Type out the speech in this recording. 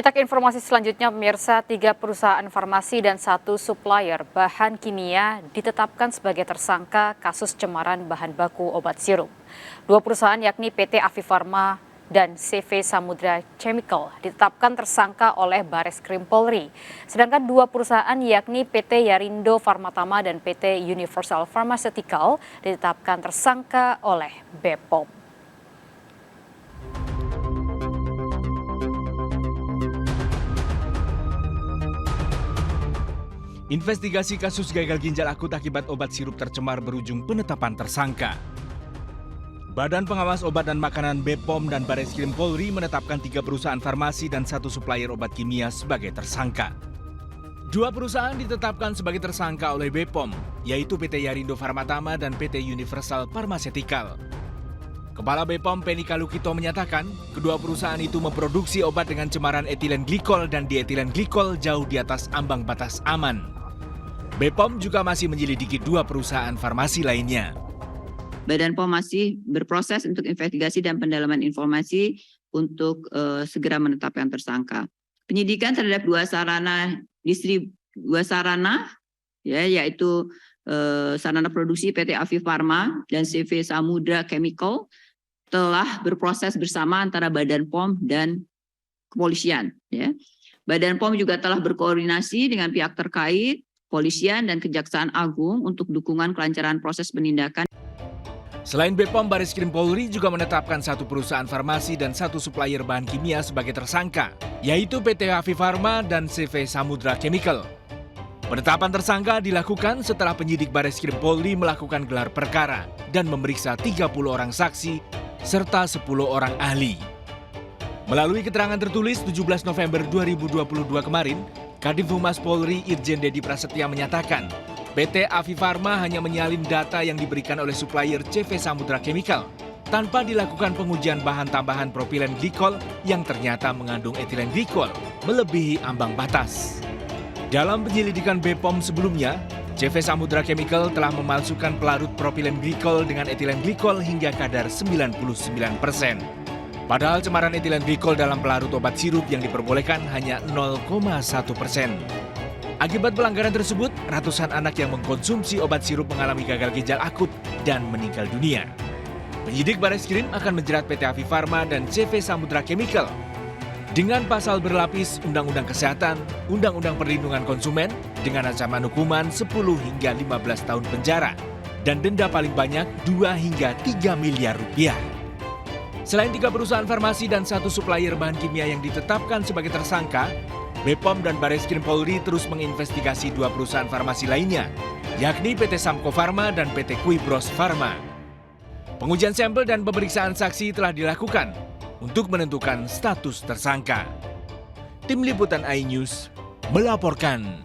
Kita ke informasi selanjutnya, pemirsa. 3 perusahaan farmasi dan 1 supplier bahan kimia ditetapkan sebagai tersangka kasus cemaran bahan baku obat sirup. 2 perusahaan yakni PT Afifarma dan CV Samudra Chemical ditetapkan tersangka oleh Bareskrim Polri. Sedangkan 2 perusahaan yakni PT Yarindo Pharmatama dan PT Universal Pharmaceutical ditetapkan tersangka oleh BPOM. Investigasi kasus gagal ginjal akut akibat obat sirup tercemar berujung penetapan tersangka. Badan Pengawas Obat dan Makanan BPOM dan Bareskrim Polri menetapkan 3 perusahaan farmasi dan 1 supplier obat kimia sebagai tersangka. 2 perusahaan ditetapkan sebagai tersangka oleh BPOM, yaitu PT Yarindo Pharmatama dan PT Universal Pharmaceutical. Kepala BPOM Penny Kalukito menyatakan, kedua perusahaan itu memproduksi obat dengan cemaran etilen glikol dan dietilen glikol jauh di atas ambang batas aman. BPOM juga masih menyelidiki 2 perusahaan farmasi lainnya. Badan POM masih berproses untuk investigasi dan pendalaman informasi untuk segera menetapkan tersangka. Penyidikan terhadap 2 sarana, yaitu sarana produksi PT Afifarma dan CV Samudra Chemical telah berproses bersama antara Badan POM dan kepolisian. Ya. Badan POM juga telah berkoordinasi dengan pihak terkait, Kepolisian dan Kejaksaan Agung untuk dukungan kelancaran proses penindakan. Selain BPOM, Bareskrim Polri juga menetapkan 1 perusahaan farmasi dan 1 supplier bahan kimia sebagai tersangka, yaitu PT Afifarma dan CV Samudra Chemical. Penetapan tersangka dilakukan setelah penyidik Bareskrim Polri melakukan gelar perkara dan memeriksa 30 orang saksi serta 10 orang ahli. Melalui keterangan tertulis 17 November 2022 kemarin, Kadif Humas Polri Irjen Dedi Prasetya menyatakan, PT Afifarma hanya menyalin data yang diberikan oleh supplier CV Samudra Chemical tanpa dilakukan pengujian bahan tambahan propilen glikol yang ternyata mengandung etilen glikol melebihi ambang batas. Dalam penyelidikan BPOM sebelumnya, CV Samudra Chemical telah memalsukan pelarut propilen glikol dengan etilen glikol hingga kadar 99%. Padahal cemaran etilen glikol dalam pelarut obat sirup yang diperbolehkan hanya 0,1%. Akibat pelanggaran tersebut, ratusan anak yang mengkonsumsi obat sirup mengalami gagal ginjal akut dan meninggal dunia. Penyidik Bareskrim akan menjerat PT Afifarma dan CV Samudra Chemical dengan pasal berlapis Undang-Undang Kesehatan, Undang-Undang Perlindungan Konsumen dengan ancaman hukuman 10 hingga 15 tahun penjara dan denda paling banyak 2 hingga 3 miliar rupiah. Selain 3 perusahaan farmasi dan 1 supplier bahan kimia yang ditetapkan sebagai tersangka, BPOM dan Bareskrim Polri terus menginvestigasi 2 perusahaan farmasi lainnya, yakni PT Samko Pharma dan PT Kuibros Pharma. Pengujian sampel dan pemeriksaan saksi telah dilakukan untuk menentukan status tersangka. Tim Liputan iNews melaporkan.